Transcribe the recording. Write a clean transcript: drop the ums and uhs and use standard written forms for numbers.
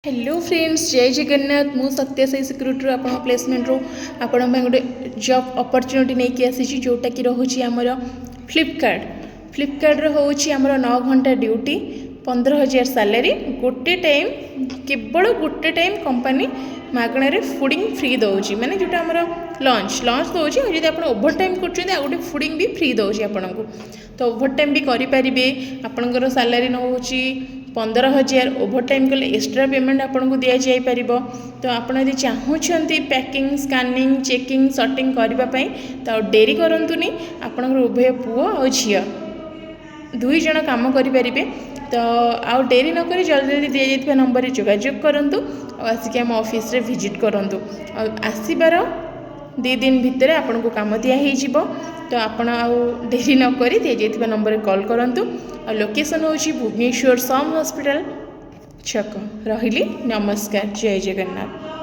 Hello friends, जय जगन्नाथ। मु सत्य साई सिक्यूरिटी आप प्लेसमेंट रो आपण गोटे जॉब अपॉर्चुनिटी नहीं कि आसी जोटा कि रोचे आमर फ्लिपकार्ट रोचे आमर 9 घंटा ड्यूटी 15,000 सैलरी गोटे टाइम केवल गोटे टाइम कंपनी मागणार फुडिंग फ्री दौर माने जोटा आमर लंच दौर जब आप ओभर टाइम कर गोटे फुडिंग भी फ्री दौर आपन को तो ओभर टाइम भी करेंगे आपंकर सैलरी नौ 15,000 ओभर टाइम कले एक्स्ट्रा पेमेंट आपन को दि जापर तो आपड़ यदि चाहूँगी पैकिंग स्कानिंग चेकिंग सर्टिंग करने तो डेरी करूँ आपणकर उभय पुओ और झील दुई जन काम करेंगे तो आउ डेरी नक जल्दी जल्दी दि जाइए नंबर जोगाजोग करूँ आसिक आम ऑफिस रे विजिट करूँ आसबार 2 दिन भितर आपन को काम दिहै तो आपड़ आउ डेरी नक दि जाइए नंबर कॉल करूँ और लोकेशन हूँ भुवनेश्वर सम हॉस्पिटल छक रही। नमस्कार, जय जगन्नाथ।